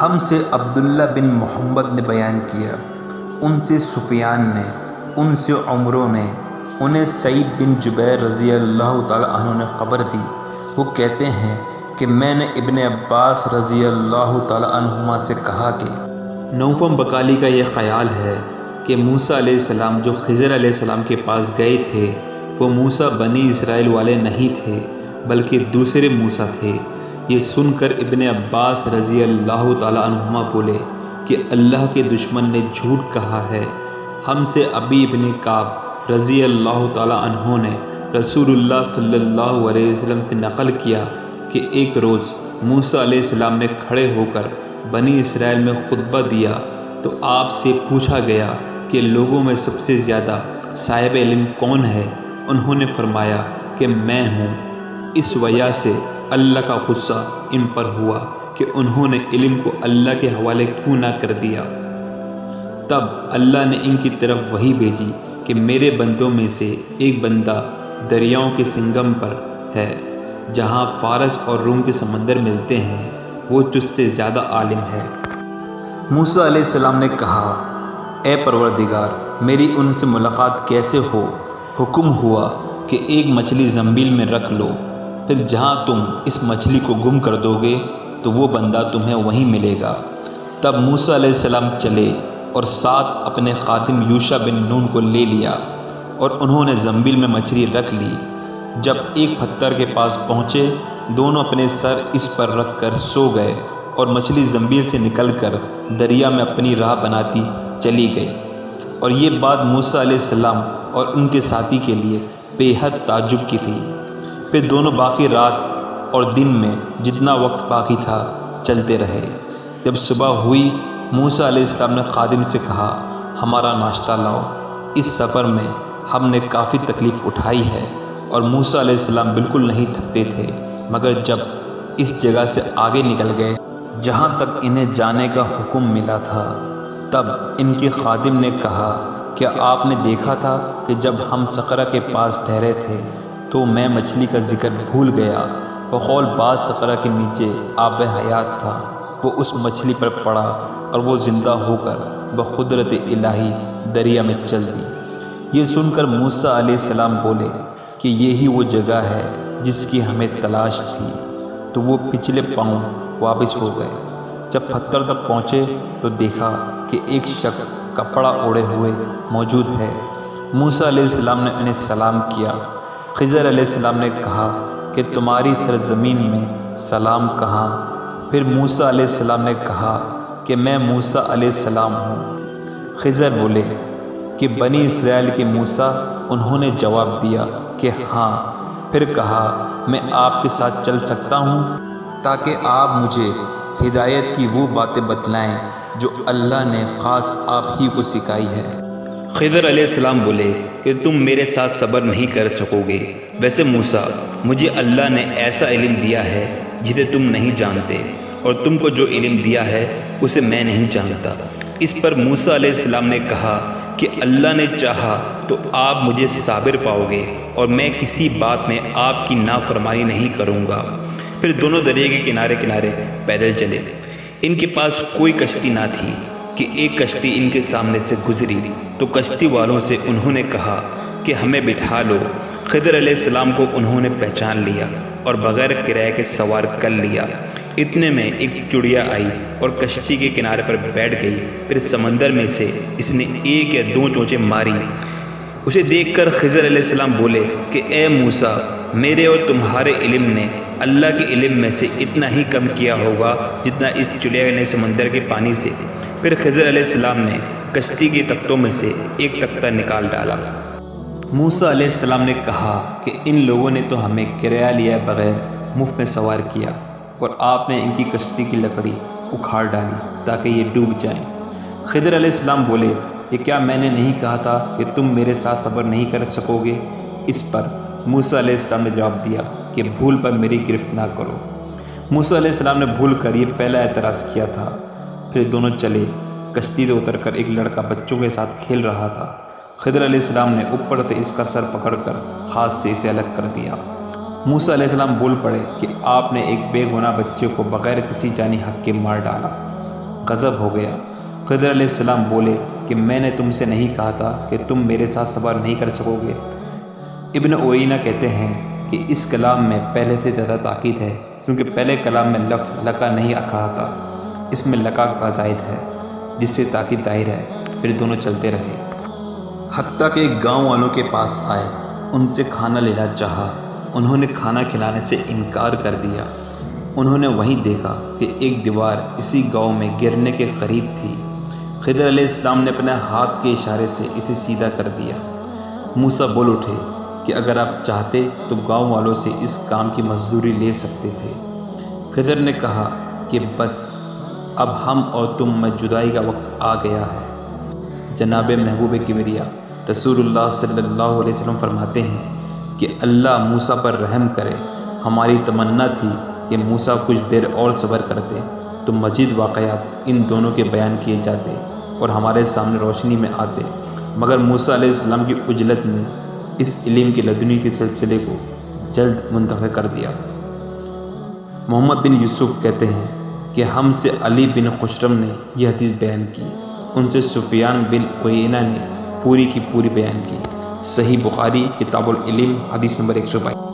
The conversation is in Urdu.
ہم سے عبداللہ بن محمد نے بیان کیا، ان سے سفیان نے، ان سے عمرو نے، انہیں سعید بن جبیر رضی اللہ تعالیٰ عنہ نے خبر دی۔ وہ کہتے ہیں کہ میں نے ابن عباس رضی اللہ تعالیٰ عنہما سے کہا کہ نوفم بقالی کا یہ خیال ہے کہ موسیٰ علیہ السلام جو خضر علیہ السلام کے پاس گئے تھے وہ موسیٰ بنی اسرائیل والے نہیں تھے بلکہ دوسرے موسیٰ تھے۔ یہ سن کر ابن عباس رضی اللہ تعالیٰ عنہما بولے کہ اللہ کے دشمن نے جھوٹ کہا ہے۔ ہم سے ابی ابن کعب رضی اللہ تعالیٰ عنہ نے رسول اللہ صلی اللہ علیہ وسلم سے نقل کیا کہ ایک روز موسیٰ علیہ السلام نے کھڑے ہو کر بنی اسرائیل میں خطبہ دیا تو آپ سے پوچھا گیا کہ لوگوں میں سب سے زیادہ صاحب علم کون ہے؟ انہوں نے فرمایا کہ میں ہوں۔ اس وجہ سے اللہ کا غصہ ان پر ہوا کہ انہوں نے علم کو اللہ کے حوالے کیوں نہ کر دیا۔ تب اللہ نے ان کی طرف وحی بھیجی کہ میرے بندوں میں سے ایک بندہ دریاؤں کے سنگم پر ہے جہاں فارس اور روم کے سمندر ملتے ہیں، وہ تجھ سے زیادہ عالم ہے۔ موسیٰ علیہ السلام نے کہا، اے پروردگار، میری ان سے ملاقات کیسے ہو؟ حکم ہوا کہ ایک مچھلی زنبیل میں رکھ لو، پھر جہاں تم اس مچھلی کو گم کر دو گے تو وہ بندہ تمہیں وہیں ملے گا۔ تب موسیٰ علیہ السلام چلے اور ساتھ اپنے خادم یوشع بن نون کو لے لیا اور انہوں نے زنبیل میں مچھلی رکھ لی۔ جب ایک پتھر کے پاس پہنچے دونوں اپنے سر اس پر رکھ کر سو گئے اور مچھلی زنبیل سے نکل کر دریا میں اپنی راہ بناتی چلی گئی۔ اور یہ بات موسیٰ علیہ السلام اور ان کے ساتھی کے لیے بے حد تعجب کی تھی۔ پھر دونوں باقی رات اور دن میں جتنا وقت باقی تھا چلتے رہے۔ جب صبح ہوئی موسیٰ علیہ السلام نے خادم سے کہا، ہمارا ناشتہ لاؤ، اس سفر میں ہم نے کافی تکلیف اٹھائی ہے۔ اور موسیٰ علیہ السلام بالکل نہیں تھکتے تھے، مگر جب اس جگہ سے آگے نکل گئے جہاں تک انہیں جانے کا حکم ملا تھا تب ان کے خادم نے کہا، کیا آپ نے دیکھا تھا کہ جب ہم صخرہ کے پاس ٹھہرے تھے تو میں مچھلی کا ذکر بھول گیا؟ بقول بعض صخرہ کے نیچے آب حیات تھا، وہ اس مچھلی پر پڑا اور وہ زندہ ہو کر بقدرت الہی دریا میں چل دی۔ یہ سن کر موسیٰ علیہ السلام بولے کہ یہی وہ جگہ ہے جس کی ہمیں تلاش تھی۔ تو وہ پچھلے پاؤں واپس ہو گئے۔ جب پتھر تک پہنچے تو دیکھا کہ ایک شخص کپڑا اوڑھے ہوئے موجود ہے۔ موسیٰ علیہ السلام نے انہیں سلام کیا۔ خضر علیہ السلام نے کہا کہ تمہاری سرزمین میں سلام کہاں؟ پھر موسیٰ علیہ السلام نے کہا کہ میں موسیٰ علیہ السلام ہوں۔ خضر بولے کہ بنی اسرائیل کے موسیٰ؟ انہوں نے جواب دیا کہ ہاں۔ پھر کہا، میں آپ کے ساتھ چل سکتا ہوں تاکہ آپ مجھے ہدایت کی وہ باتیں بتلائیں جو اللہ نے خاص آپ ہی کو سکھائی ہے۔ خضر علیہ السلام بولے کہ تم میرے ساتھ صبر نہیں کر سکو گے۔ ویسے موسیٰ، مجھے اللہ نے ایسا علم دیا ہے جسے تم نہیں جانتے، اور تم کو جو علم دیا ہے اسے میں نہیں جانتا۔ اس پر موسیٰ علیہ السلام نے کہا کہ اللہ نے چاہا تو آپ مجھے صابر پاؤ گے اور میں کسی بات میں آپ کی نافرمانی نہیں کروں گا۔ پھر دونوں دریا کے کنارے کنارے پیدل چلے۔ ان کے پاس کوئی کشتی نہ تھی کہ ایک کشتی ان کے سامنے سے گزری تو کشتی والوں سے انہوں نے کہا کہ ہمیں بٹھا لو۔ خضر علیہ السلام کو انہوں نے پہچان لیا اور بغیر کرائے کے سوار کر لیا۔ اتنے میں ایک چڑیا آئی اور کشتی کے کنارے پر بیٹھ گئی۔ پھر سمندر میں سے اس نے ایک یا دو چونچیں ماری۔ اسے دیکھ کر خضر علیہ السلام بولے کہ اے موسیٰ، میرے اور تمہارے علم نے اللہ کے علم میں سے اتنا ہی کم کیا ہوگا جتنا اس چڑیا نے سمندر کے پانی سے۔ پھر خضر علیہ السلام نے کشتی کے تختوں میں سے ایک تختہ نکال ڈالا۔ موسیٰ علیہ السلام نے کہا کہ ان لوگوں نے تو ہمیں کرایہ لیے بغیر مفت میں سوار کیا، اور آپ نے ان کی کشتی کی لکڑی اکھاڑ ڈالی تاکہ یہ ڈوب جائیں۔ خضر علیہ السلام بولے کہ کیا میں نے نہیں کہا تھا کہ تم میرے ساتھ صبر نہیں کر سکو گے؟ اس پر موسیٰ علیہ السلام نے جواب دیا کہ بھول پر میری گرفت نہ کرو۔ موسیٰ علیہ السلام نے بھول کر یہ پہلا اعتراض کیا تھا۔ پھر دونوں چلے۔ کشتی سے اتر کر ایک لڑکا بچوں کے ساتھ کھیل رہا تھا۔ خضر علیہ السلام نے اوپر سے اس کا سر پکڑ کر ہاتھ سے اسے الگ کر دیا۔ موسیٰ علیہ السلام بول پڑے کہ آپ نے ایک بے گناہ بچے کو بغیر کسی جانی حق کے مار ڈالا۔ غضب ہو گیا۔ خضر علیہ السلام بولے کہ میں نے تم سے نہیں کہا تھا کہ تم میرے ساتھ سوار نہیں کر سکو گے؟ ابن عیینہ کہتے ہیں کہ اس کلام میں پہلے سے زیادہ تاکید ہے، کیونکہ پہلے کلام میں لفظ لقا نہیں کہا تھا، اس میں لقا کا زائد ہے جس سے تاکید ظاہر ہے۔ پھر دونوں چلتے رہے حتیٰ کہ گاؤں والوں کے پاس آئے، ان سے کھانا لینا چاہا، انہوں نے کھانا کھلانے سے انکار کر دیا۔ انہوں نے وہیں دیکھا کہ ایک دیوار اسی گاؤں میں گرنے کے قریب تھی۔ خضر علیہ السلام نے اپنے ہاتھ کے اشارے سے اسے سیدھا کر دیا۔ موسیٰ بول اٹھے کہ اگر آپ چاہتے تو گاؤں والوں سے اس کام کی مزدوری لے سکتے تھے۔ خضر نے کہا کہ بس اب ہم اور تم میں جدائی کا وقت آ گیا ہے۔ جناب محبوب کبریا رسول اللہ صلی اللہ علیہ وسلم فرماتے ہیں کہ اللہ موسیٰ پر رحم کرے۔ ہماری تمنا تھی کہ موسیٰ کچھ دیر اور صبر کرتے تو مزید واقعات ان دونوں کے بیان کیے جاتے اور ہمارے سامنے روشنی میں آتے، مگر موسیٰ علیہ السلام کی عجلت نے اس علم کے لدنی کے سلسلے کو جلد منتقل کر دیا۔ محمد بن یوسف کہتے ہیں کہ ہم سے علی بن خشرم نے یہ حدیث بیان کی، ان سے سفیان بن عیینہ نے پوری کی پوری بیان کی۔ صحیح بخاری کتاب العلم حدیث نمبر 122۔